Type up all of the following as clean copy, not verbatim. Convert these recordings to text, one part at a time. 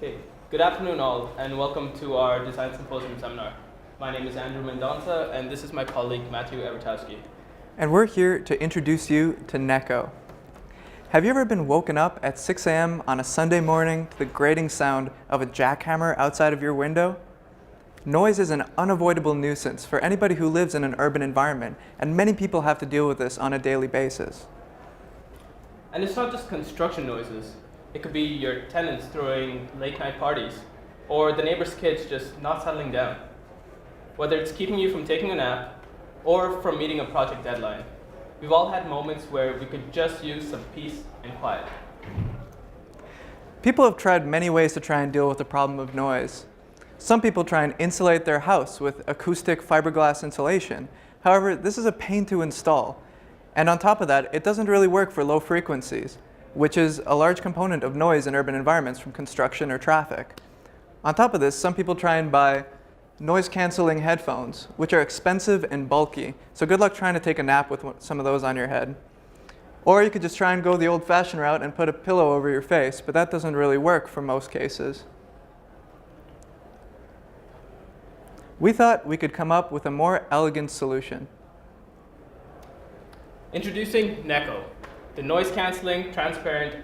Okay, good afternoon all, and welcome to our Design Symposium seminar. My name is Andrew Mendonca, and this is my colleague Matthew Ewertowski. And we're here to introduce you to Necho. Have you ever been woken up at 6 a.m. on a Sunday morning to the grating sound of a jackhammer outside of your window? Noise is an unavoidable nuisance for anybody who lives in an urban environment, and many people have to deal with this on a daily basis. And it's not just construction noises. It could be your tenants throwing late-night parties, or the neighbor's kids just not settling down. Whether it's keeping you from taking a nap, or from meeting a project deadline, we've all had moments where we could just use some peace and quiet. People have tried many ways to try and deal with the problem of noise. Some people try and insulate their house with acoustic fiberglass insulation. However, this is a pain to install. And on top of that, it doesn't really work for low frequencies, which is a large component of noise in urban environments from construction or traffic. On top of this, some people try and buy noise-canceling headphones, which are expensive and bulky, so good luck trying to take a nap with some of those on your head. Or you could just try and go the old-fashioned route and put a pillow over your face, but that doesn't really work for most cases. We thought we could come up with a more elegant solution. Introducing Necho, the noise-canceling, transparent,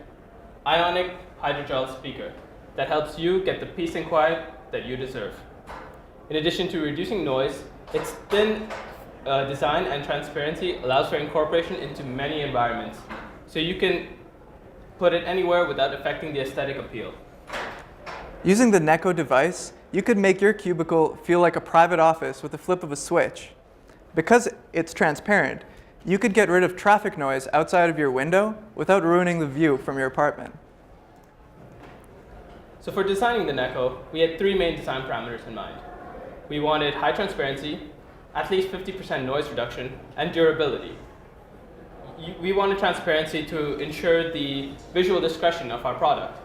Ionic hydrogel speaker that helps you get the peace and quiet that you deserve. In addition to reducing noise, its thin design and transparency allows for incorporation into many environments, so you can put it anywhere without affecting the aesthetic appeal. Using the Necho device, you could make your cubicle feel like a private office with a flip of a switch. Because it's transparent, you could get rid of traffic noise outside of your window without ruining the view from your apartment. So for designing the Necho, we had three main design parameters in mind. We wanted high transparency, at least 50% noise reduction, and durability. We wanted transparency to ensure the visual discretion of our product.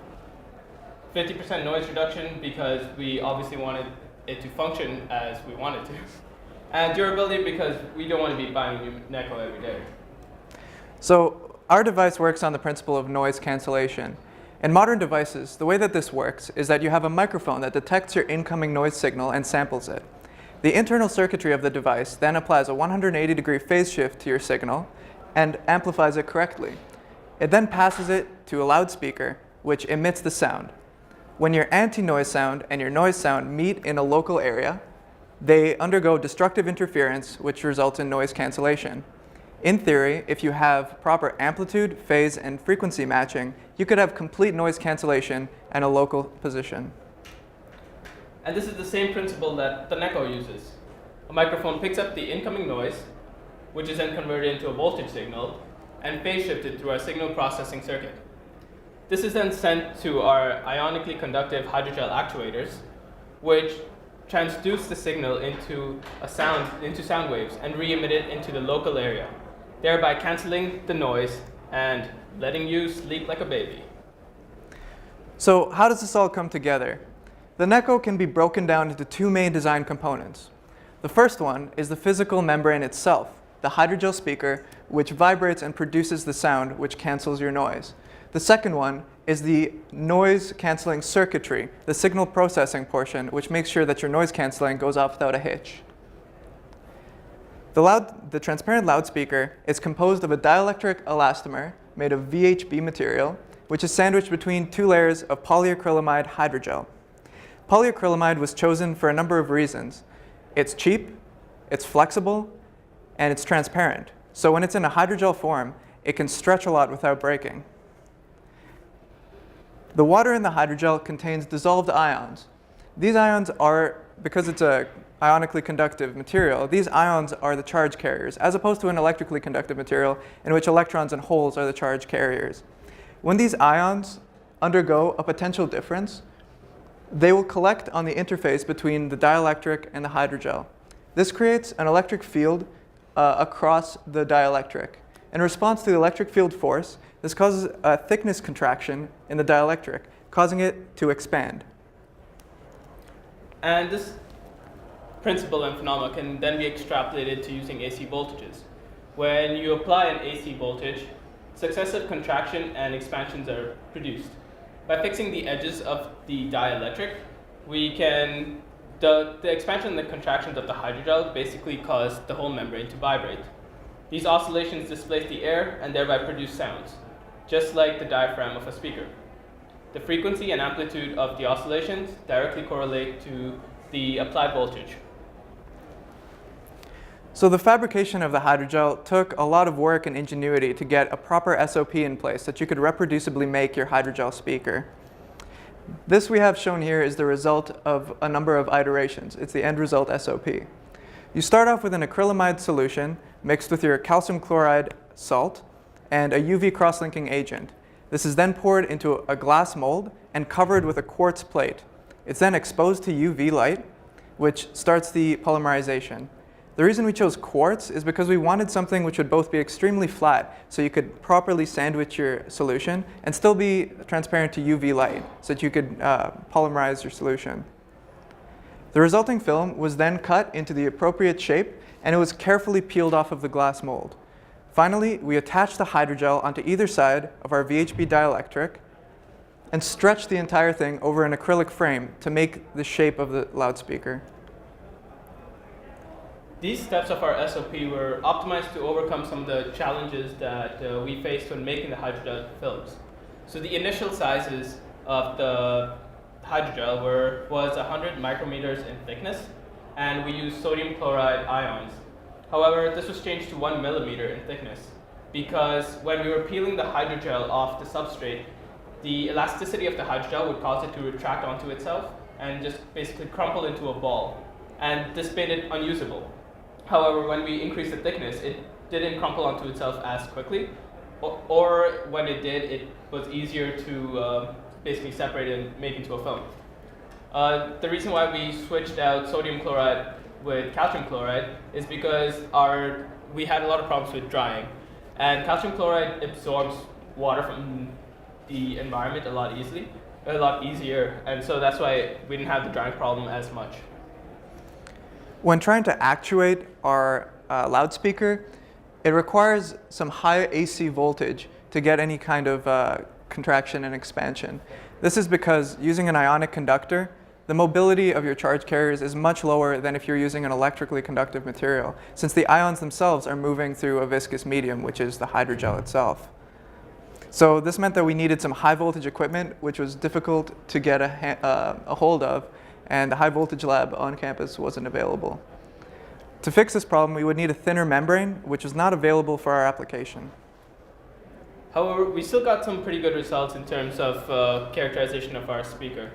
50% noise reduction because we obviously wanted it to function as we wanted to. And durability because we don't want to be buying new Necho every day. So our device works on the principle of noise cancellation. In modern devices, the way that this works is that you have a microphone that detects your incoming noise signal and samples it. The internal circuitry of the device then applies a 180-degree phase shift to your signal and amplifies it correctly. It then passes it to a loudspeaker, which emits the sound. When your anti-noise sound and your noise sound meet in a local area, they undergo destructive interference, which results in noise cancellation. In theory, if you have proper amplitude, phase, and frequency matching, you could have complete noise cancellation and a local position. And this is the same principle that the Necho uses. A microphone picks up the incoming noise, which is then converted into a voltage signal, and phase shifted through our signal processing circuit. This is then sent to our ionically conductive hydrogel actuators, which transduce the signal into sound waves and re-emit it into the local area, thereby canceling the noise and letting you sleep like a baby. So how does this all come together? The Necho can be broken down into two main design components. The first one is the physical membrane itself, the hydrogel speaker, which vibrates and produces the sound which cancels your noise. The second one is the noise canceling circuitry, the signal processing portion, which makes sure that your noise canceling goes off without a hitch. The transparent loudspeaker is composed of a dielectric elastomer made of VHB material, which is sandwiched between two layers of polyacrylamide hydrogel. Polyacrylamide was chosen for a number of reasons. It's cheap, it's flexible, and it's transparent. So when it's in a hydrogel form, it can stretch a lot without breaking. The water in the hydrogel contains dissolved ions. These ions are, because it's a ionically conductive material, these ions are the charge carriers, as opposed to an electrically conductive material in which electrons and holes are the charge carriers. When these ions undergo a potential difference, they will collect on the interface between the dielectric and the hydrogel. This creates an electric field across the dielectric. In response to the electric field force, this causes a thickness contraction in the dielectric, causing it to expand. And this principle and phenomena can then be extrapolated to using AC voltages. When you apply an AC voltage, successive contraction and expansions are produced. By fixing the edges of the dielectric, we can, the expansion and the contractions of the hydrogel basically cause the whole membrane to vibrate. These oscillations displace the air and thereby produce sounds, just like the diaphragm of a speaker. The frequency and amplitude of the oscillations directly correlate to the applied voltage. So the fabrication of the hydrogel took a lot of work and ingenuity to get a proper SOP in place that you could reproducibly make your hydrogel speaker. This we have shown here is the result of a number of iterations. It's the end result SOP. You start off with an acrylamide solution mixed with your calcium chloride salt and a UV cross-linking agent. This is then poured into a glass mold and covered with a quartz plate. It's then exposed to UV light, which starts the polymerization. The reason we chose quartz is because we wanted something which would both be extremely flat, so you could properly sandwich your solution, and still be transparent to UV light, so that you could polymerize your solution. The resulting film was then cut into the appropriate shape, and it was carefully peeled off of the glass mold. Finally, we attached the hydrogel onto either side of our VHB dielectric, and stretched the entire thing over an acrylic frame to make the shape of the loudspeaker. These steps of our SOP were optimized to overcome some of the challenges that we faced when making the hydrogel films. So the initial sizes of the hydrogel was 100 micrometers in thickness, and we used sodium chloride ions. However, this was changed to 1 millimeter in thickness because when we were peeling the hydrogel off the substrate, the elasticity of the hydrogel would cause it to retract onto itself and just basically crumple into a ball, and this made it unusable. However, when we increased the thickness, it didn't crumple onto itself as quickly, or when it did, it was easier to basically separate and make into a film. The reason why we switched out sodium chloride with calcium chloride is because we had a lot of problems with drying, and calcium chloride absorbs water from the environment a lot easier, and so that's why we didn't have the drying problem as much. When trying to actuate our loudspeaker, it requires some high AC voltage to get any kind of contraction and expansion. This is because using an ionic conductor, the mobility of your charge carriers is much lower than if you're using an electrically conductive material, since the ions themselves are moving through a viscous medium, which is the hydrogel itself. So this meant that we needed some high voltage equipment, which was difficult to get a hold of, and the high voltage lab on campus wasn't available. To fix this problem, we would need a thinner membrane, which was not available for our application. However, we still got some pretty good results in terms of characterization of our speaker.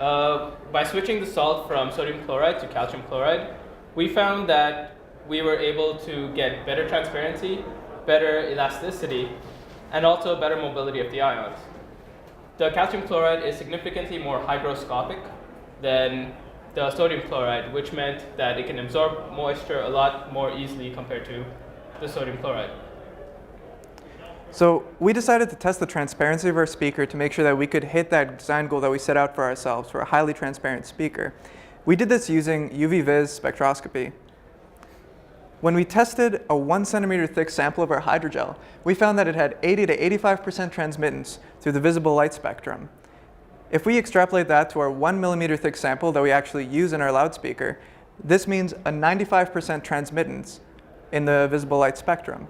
By switching the salt from sodium chloride to calcium chloride, we found that we were able to get better transparency, better elasticity, and also better mobility of the ions. The calcium chloride is significantly more hygroscopic than the sodium chloride, which meant that it can absorb moisture a lot more easily compared to the sodium chloride. So we decided to test the transparency of our speaker to make sure that we could hit that design goal that we set out for ourselves for a highly transparent speaker. We did this using UV-vis spectroscopy. When we tested a 1 centimeter thick sample of our hydrogel, we found that it had 80 to 85% transmittance through the visible light spectrum. If we extrapolate that to our 1 millimeter thick sample that we actually use in our loudspeaker, this means a 95% transmittance in the visible light spectrum.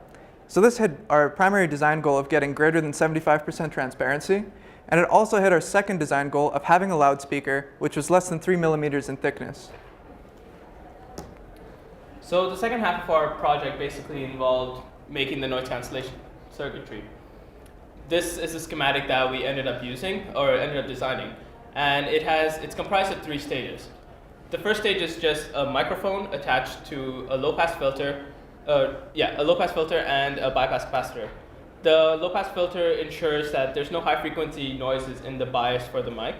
So this hit our primary design goal of getting greater than 75% transparency, and it also hit our second design goal of having a loudspeaker which was less than 3 millimeters in thickness. So the second half of our project basically involved making the noise cancellation circuitry. This is a schematic that we ended up using, or ended up designing, and it's comprised of 3 stages. The first stage is just a microphone attached to a low-pass filter, and a bypass capacitor. The low-pass filter ensures that there's no high-frequency noises in the bias for the mic,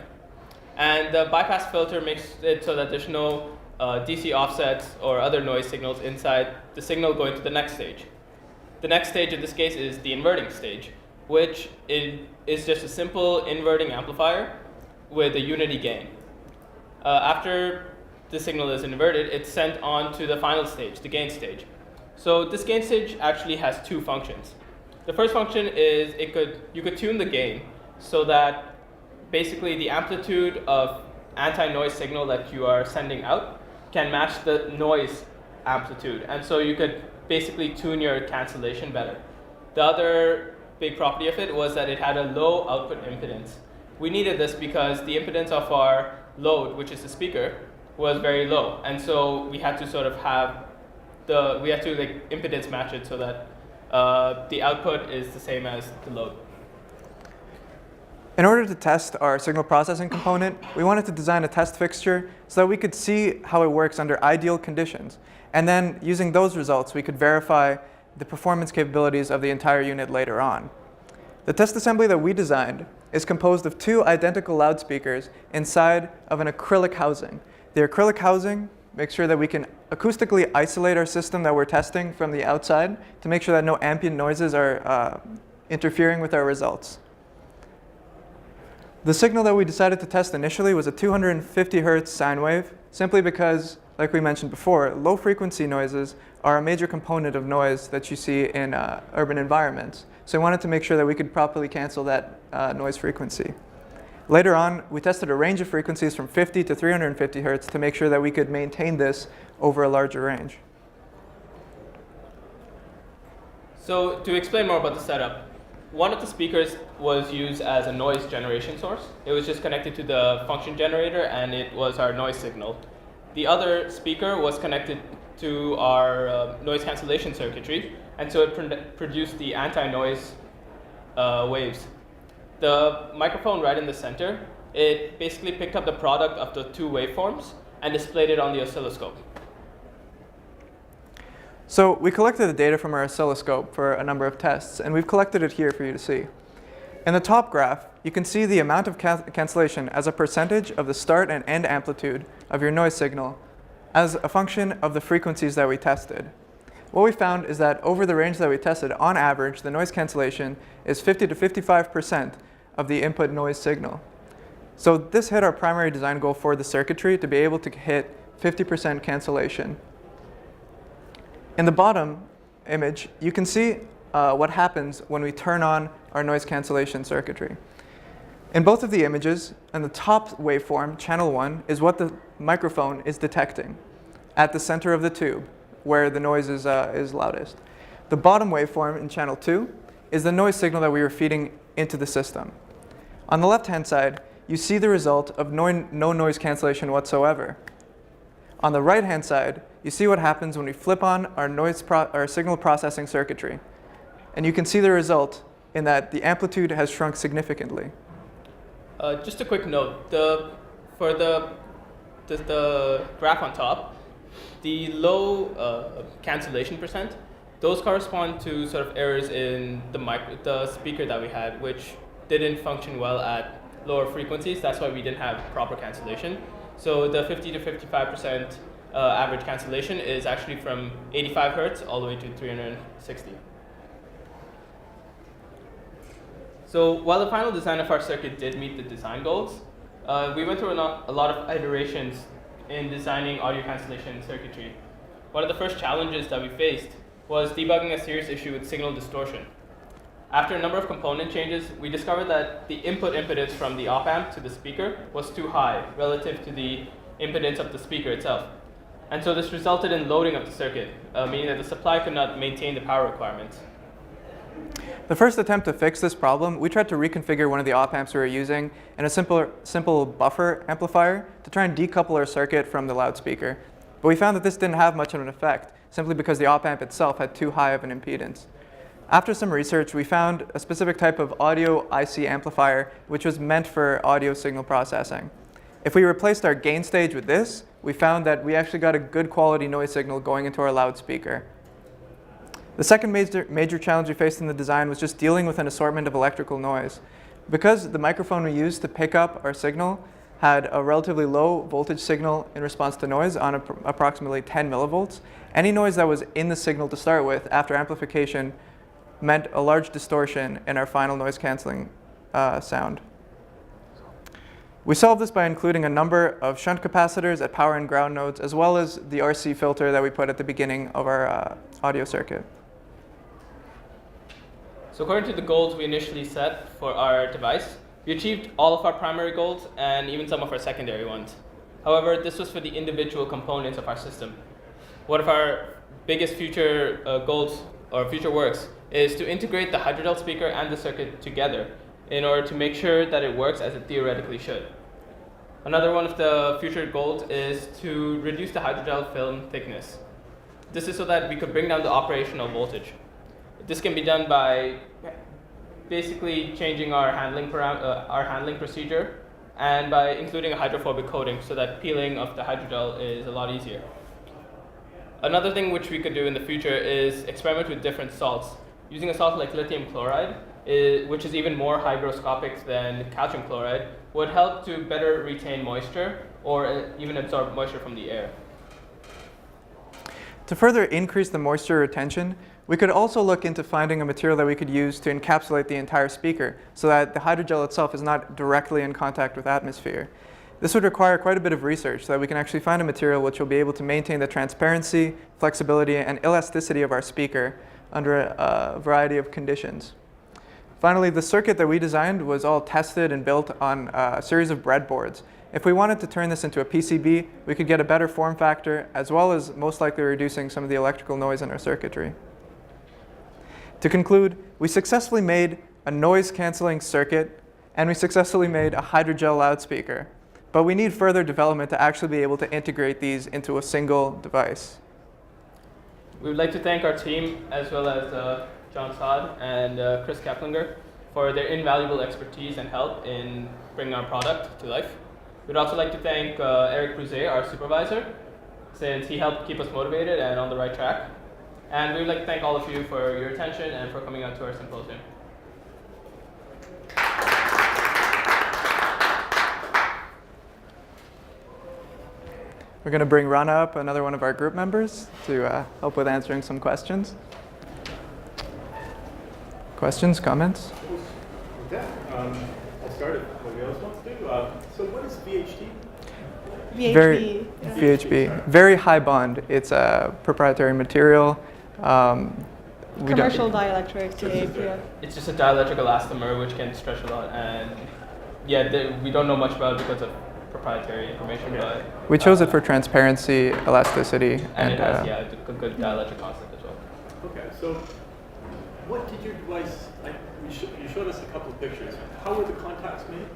and the bypass filter makes it so that there's no DC offsets or other noise signals inside the signal going to the next stage. The next stage in this case is the inverting stage, which is just a simple inverting amplifier with a unity gain. After the signal is inverted, it's sent on to the final stage, the gain stage. So this gain stage actually has 2 functions. The first function is you could tune the gain so that basically the amplitude of anti-noise signal that you are sending out can match the noise amplitude. And so you could basically tune your cancellation better. The other big property of it was that it had a low output impedance. We needed this because the impedance of our load, which is the speaker, was very low. And so we had to sort of have like impedance match it so that the output is the same as the load. In order to test our signal processing component, we wanted to design a test fixture so that we could see how it works under ideal conditions. And then using those results, we could verify the performance capabilities of the entire unit later on. The test assembly that we designed is composed of two identical loudspeakers inside of an acrylic housing. The acrylic housing makes sure that we can acoustically isolate our system that we're testing from the outside to make sure that no ambient noises are interfering with our results. The signal that we decided to test initially was a 250 Hz sine wave, simply because, like we mentioned before, low frequency noises are a major component of noise that you see in urban environments. So we wanted to make sure that we could properly cancel that noise frequency. Later on, we tested a range of frequencies from 50 to 350 Hz to make sure that we could maintain this over a larger range. So to explain more about the setup, one of the speakers was used as a noise generation source. It was just connected to the function generator, and it was our noise signal. The other speaker was connected to our noise cancellation circuitry, and so it produced the anti-noise waves. The microphone right in the center, it basically picked up the product of the two waveforms and displayed it on the oscilloscope. So we collected the data from our oscilloscope for a number of tests, and we've collected it here for you to see. In the top graph, you can see the amount of cancellation as a percentage of the start and end amplitude of your noise signal as a function of the frequencies that we tested. What we found is that over the range that we tested, on average, the noise cancellation is 50 to 55% of the input noise signal. So this hit our primary design goal for the circuitry, to be able to hit 50% cancellation. In the bottom image, you can see what happens when we turn on our noise cancellation circuitry. In both of the images, in the top waveform, channel 1, is what the microphone is detecting at the center of the tube, where the noise is loudest. The bottom waveform in channel 2 is the noise signal that we were feeding into the system. On the left-hand side, you see the result of no noise cancellation whatsoever. On the right-hand side, you see what happens when we flip on our signal processing circuitry. And you can see the result in that the amplitude has shrunk significantly. Just a quick note, for the graph on top, the low cancellation percent, those correspond to sort of errors in the speaker that we had, which didn't function well at lower frequencies. That's why we didn't have proper cancellation. So the 50 to 55% average cancellation is actually from 85 Hertz all the way to 360. So while the final design of our circuit did meet the design goals, we went through a lot of iterations in designing audio cancellation circuitry. One of the first challenges that we faced was debugging a serious issue with signal distortion. After a number of component changes, we discovered that the input impedance from the op-amp to the speaker was too high relative to the impedance of the speaker itself. And so this resulted in loading of the circuit, meaning that the supply could not maintain the power requirements. The first attempt to fix this problem, we tried to reconfigure one of the op-amps we were using in a simple buffer amplifier to try and decouple our circuit from the loudspeaker. But we found that this didn't have much of an effect, simply because the op-amp itself had too high of an impedance. After some research, we found a specific type of audio IC amplifier which was meant for audio signal processing. If we replaced our gain stage with this, we found that we actually got a good quality noise signal going into our loudspeaker. The second major challenge we faced in the design was just dealing with an assortment of electrical noise. Because the microphone we used to pick up our signal had a relatively low voltage signal in response to noise on approximately 10 millivolts, any noise that was in the signal to start with after amplification meant a large distortion in our final noise canceling sound. We solved this by including a number of shunt capacitors at power and ground nodes, as well as the RC filter that we put at the beginning of our audio circuit. So according to the goals we initially set for our device, We achieved all of our primary goals and even some of our secondary ones. However, this was for the individual components of our system. One of our biggest future goals or future works is to integrate the hydrogel speaker and the circuit together in order to make sure that it works as it theoretically should. Another one of the future goals is to reduce the hydrogel film thickness. This is so that we could bring down the operational voltage. This can be done by basically changing our handling procedure and by including a hydrophobic coating so that peeling of the hydrogel is a lot easier. Another thing which we could do in the future is experiment with different salts. Using a salt like lithium chloride, which is even more hygroscopic than calcium chloride, would help to better retain moisture or even absorb moisture from the air. To further increase the moisture retention, we could also look into finding a material that we could use to encapsulate the entire speaker so that the hydrogel itself is not directly in contact with atmosphere. This would require quite a bit of research so that we can actually find a material which will be able to maintain the transparency, flexibility, and elasticity of our speaker under a variety of conditions. Finally, the circuit that we designed was all tested and built on a series of breadboards. If we wanted to turn this into a PCB, we could get a better form factor, as well as most likely reducing some of the electrical noise in our circuitry. To conclude, we successfully made a noise-canceling circuit, and we successfully made a hydrogel loudspeaker. But we need further development to actually be able to integrate these into a single device. We would like to thank our team, as well as John Saad and Chris Keplinger, for their invaluable expertise and help in bringing our product to life. We'd also like to thank Eric Bruzet, our supervisor, since he helped keep us motivated and on the right track. And we would like to thank all of you for your attention and for coming out to our symposium. We're going to bring Rana up, another one of our group members, to help with answering some questions. Questions, comments? Okay, I'll start if nobody else wants to. So what is VHT? VHB. Very high bond. It's a proprietary material. Commercial dielectric tape, yeah. It's just a dielectric elastomer which can stretch a lot, and yeah, we don't know much about it because of proprietary information, but we chose it for transparency, elasticity, and it has a good dielectric constant as well. Okay, so what did your device? You showed us a couple of pictures. How were the contacts made?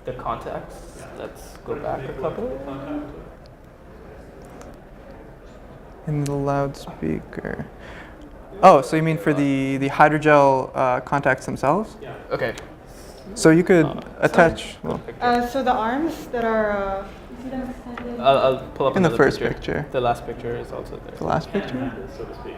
The contacts. Yeah. Let's go back a couple. In the loudspeaker. Oh, so you mean for the hydrogel contacts themselves? Yeah. Okay. So you could attach. Well, So the arms that are. I'll pull up in the another first picture. The last picture is also there. The last picture? Handle, so to speak.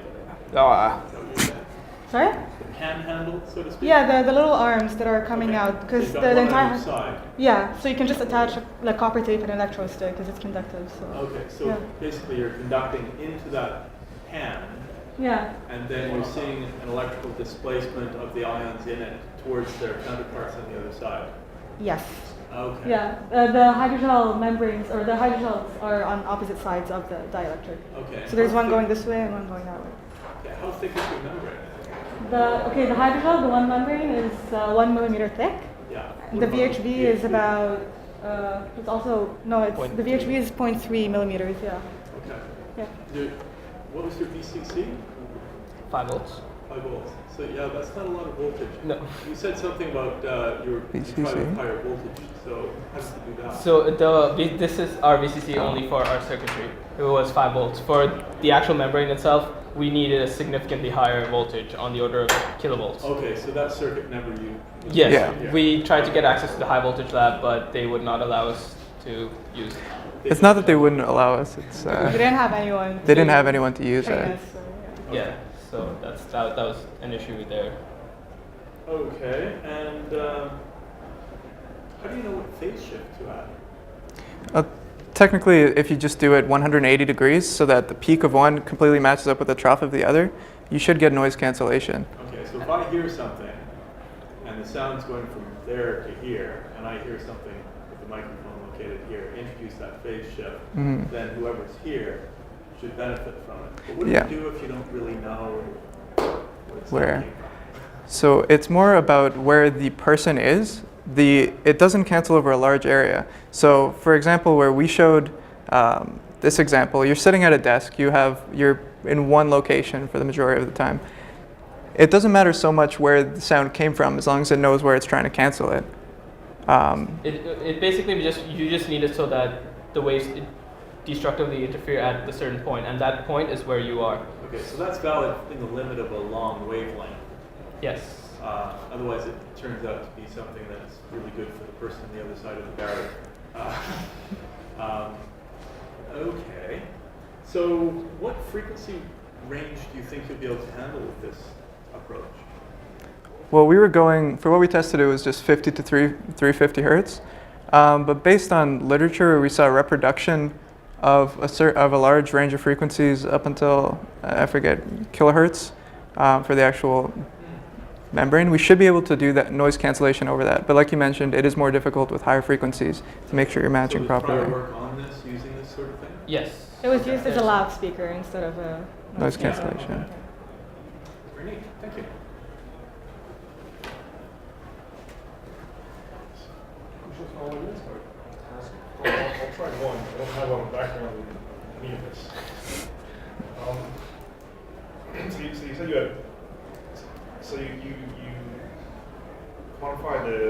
Sorry? The handle, so to speak. Yeah, the little arms that are coming out because So the you've got one entire. on each side. Yeah, so you can just attach like copper tape and an electrode stick because it's conductive. So. Okay, so Yeah. basically you're conducting into that hand, Yeah. and then you're seeing an electrical displacement of the ions in it towards their counterparts on the other side. Yes. Okay. Yeah, the hydrogel membranes or the hydrogels are on opposite sides of the dielectric. Okay. So there's one going this way and one going that way. Okay. How thick is your membrane? The hydrogel, the one membrane is 1 millimeter thick. Yeah. The What about VHB is about. It's also the VHB is 0.3 millimeters. Yeah. Okay. Yeah. What was your VCC? 5 volts. 5 volts. So yeah, that's not a lot of voltage. No. You said something about you VCC. try with higher voltage. So how did you do that? So this is our VCC only for our circuitry. It was 5 volts. For the actual membrane itself, we needed a significantly higher voltage on the order of kilovolts. Okay, so that circuit never you. Yes, Yeah. we tried to get access to the high voltage lab, but they would not allow us to use it. It's not that they wouldn't allow us. It's We didn't have anyone. they didn't have anyone to use train it. us, so, Yeah, so that was an issue there. Okay, and how do you know what phase shift to add? Technically, if you just do it 180 degrees so that the peak of one completely matches up with the trough of the other, you should get noise cancellation. Okay, so if I hear something and the sound's going from there to here, and I hear something with the microphone located here, introduce that phase shift, then whoever's here should benefit from it. But what do Yeah. you do if you don't really know what it's Where? came from? So it's more about where the person is it doesn't cancel over a large area. So for example, where we showed this example, you're sitting at a desk, you're in one location for the majority of the time. It doesn't matter so much where the sound came from as long as it knows where it's trying to cancel it. It basically you just need it so that the waves destructively interfere at a certain point, and that point is where you are. Okay, so that's valid in the limit of a long wavelength. Yes. Otherwise, it turns out to be something that's really good for the person on the other side of the barrier. Okay. So what frequency range do you think you'll be able to handle with this approach? Well, for what we tested, it was just 50 to 350 hertz. But based on literature, we saw reproduction of a large range of frequencies up until, I forget, kilohertz for the actual membrane. We should be able to do that noise cancellation over that. But like you mentioned, it is more difficult with higher frequencies to make sure you're matching properly. So prior work on this using this sort of thing? Yes. It was used as a loudspeaker instead of a Noise cancellation. Very neat. Thank you. I'll try one. I don't have a background in any of this. So you said you had. So you quantify the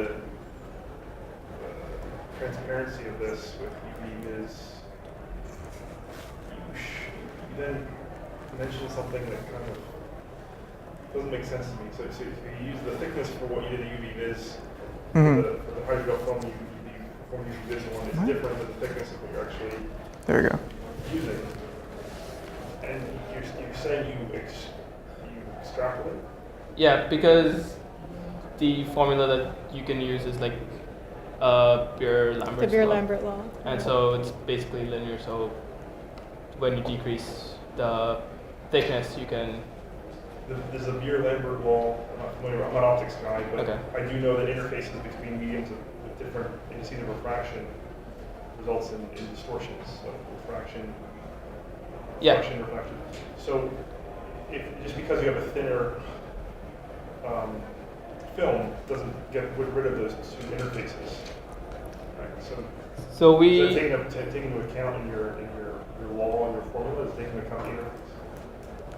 transparency of this with UV is. You then mentioned something that kind of doesn't make sense to me. So you use the thickness for what you did at UV Viz. For the hydrogel film, you perform UV Viz one is different than the thickness of what you're actually There we go. using. And you're saying you extrapolate? Yeah, because the formula that you can use is like Beer-Lambert's the Beer-Lambert law. And so it's basically linear. So when you decrease the thickness, you can. There's a Beer-Lambert law. I'm not familiar. I'm not an optics guy, but Okay. I do know that interfaces between mediums with different indices of refraction results in distortions of refraction. Yeah. Refraction. So, just because you have a thinner film doesn't get rid of those two interfaces. Right. So we. Is that taking into account in your law and your formula? Is taking into account the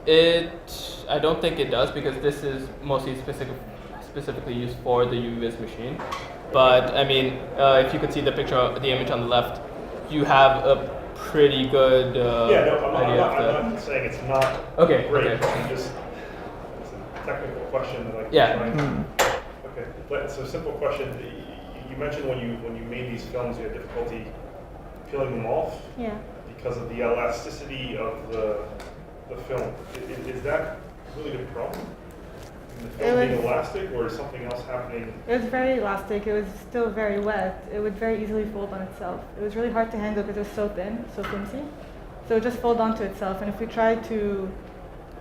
interface? I don't think it does because this is mostly specifically used for the UV-Vis machine. But I mean, if you could see the image on the left, you have a pretty good idea I'm not saying it's not great. Okay. It's a technical question that I can try. Okay, but so simple question. You mentioned when you made these films, you had difficulty peeling them off. Yeah. Because of the elasticity of the film. Is that really the problem? The film being elastic, or is something else happening? It was very elastic. It was still very wet. It would very easily fold on itself. It was really hard to handle because it was so thin, so flimsy. So it would just fold onto itself. And if we tried to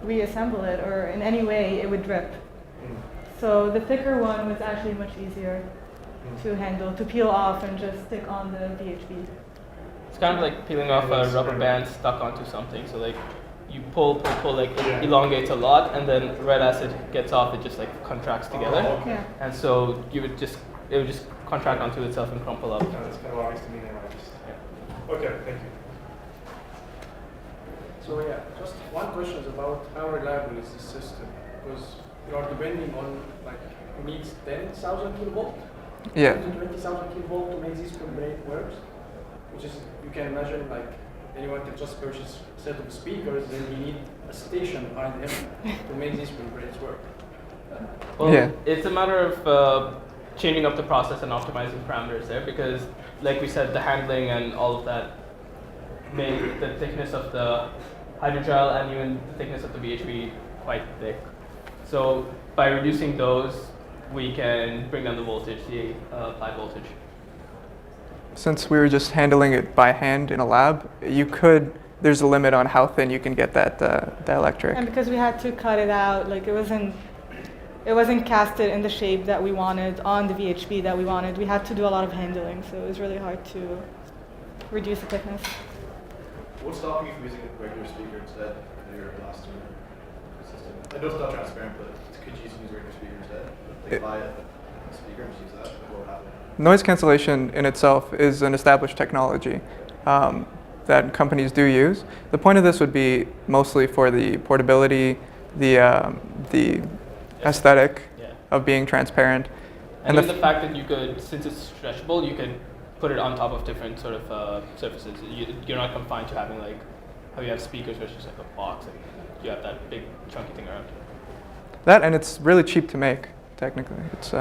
reassemble it or in any way, it would drip. So the thicker one was actually much easier to handle, to peel off and just stick on the VHB. It's kind of like peeling off a rubber band stuck onto something. So like you pull, like it elongates a lot, and then right as it gets off, it just like contracts together. Yeah. And so it would just contract onto itself and crumple up. That's kind of obvious to me now. Okay, thank you. So yeah, just one question is about how reliable is this system? Because you are depending on like you need 10,000 kilovolt, Yeah. 20,000 kilovolt to make this membrane works, which is you can imagine like anyone can just purchase a set of speakers, then you need a station behind him to make these membranes work. Well, it's a matter of changing up the process and optimizing parameters there, because like we said, the handling and all of that made the thickness of the hydrogel and even the thickness of the VHB quite thick. So by reducing those, we can bring down the voltage, the applied voltage. Since we were just handling it by hand in a lab, there's a limit on how thin you can get that electric. And because we had to cut it out, like it wasn't casted in the shape that we wanted on the VHB that we wanted. We had to do a lot of handling, so it was really hard to reduce the thickness. What's stopping you from using a regular speaker instead of your blaster system? I know it's not transparent, but could you use a regular speaker instead? Like buy a speaker and just use that? What would happen? noise cancellation in itself is an established technology that companies do use. The point of this would be mostly for the portability, the aesthetic of being transparent. And the fact that you could, since it's stretchable, you can put it on top of different sort of surfaces. You're not confined to having like how you have speakers, which is like a box, and you have that big chunky thing around. That, and it's really cheap to make, technically. It's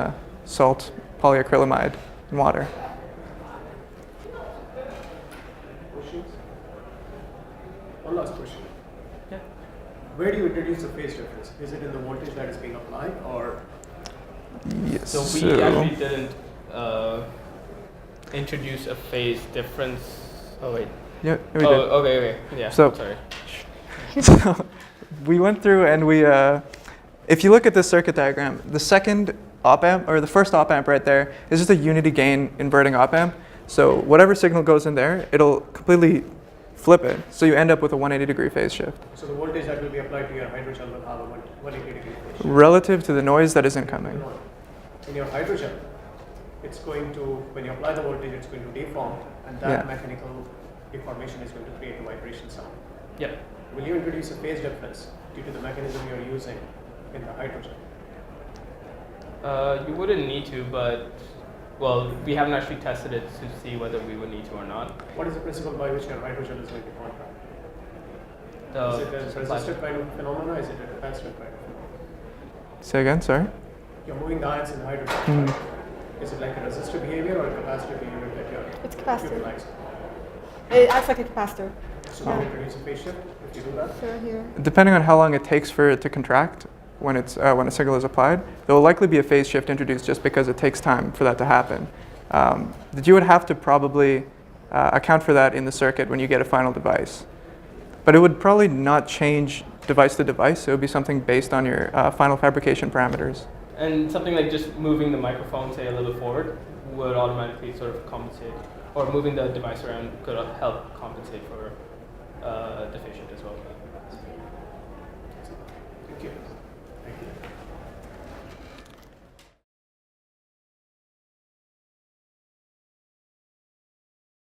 salt, polyacrylamide, and water. Questions? One last question. Yeah. Where do you introduce the phase difference? Is it in the voltage that is being applied, or? Yes. So we actually didn't introduce a phase difference. Oh wait. Yeah, we did. Okay. Yeah. So- sorry. So we went through and we, if you look at this circuit diagram, the second op amp, or the first op amp right there, is just a unity gain inverting op amp. So whatever signal goes in there, it'll completely flip it. So you end up with a 180-degree phase shift. So the voltage that will be applied to your hydrogel will have a 180 degree phase shift. Relative to the noise that is incoming. In your hydrogel, it's going to, when you apply the voltage, it's going to deform, and that Yeah. mechanical deformation is going to create a vibration sound. Yep. Will you introduce a phase difference due to the mechanism you're using in the hydrogel? You wouldn't need to, but well, we haven't actually tested it to see whether we would need to or not. What is the principle by which your hydrogel is going to contract? Is it a supply- resistive kind of phenomena? Is it a capacitive kind of phenomena? Say again, sorry? You're moving the ions in the hydrogel. Mhm. Right? Is it like a resistive behavior or a capacitive behavior that you're It's capacitive. utilizing? It acts like a capacitor. So will you introduce a phase shift if you do that? So here. Depending on how long it takes for it to contract when a signal is applied, there will likely be a phase shift introduced just because it takes time for that to happen. That you would have to probably account for that in the circuit when you get a final device. But it would probably not change device to device. It would be something based on your final fabrication parameters. And something like just moving the microphone, say, a little bit forward would automatically sort of compensate, or moving the device around could help compensate for the phase shift as well.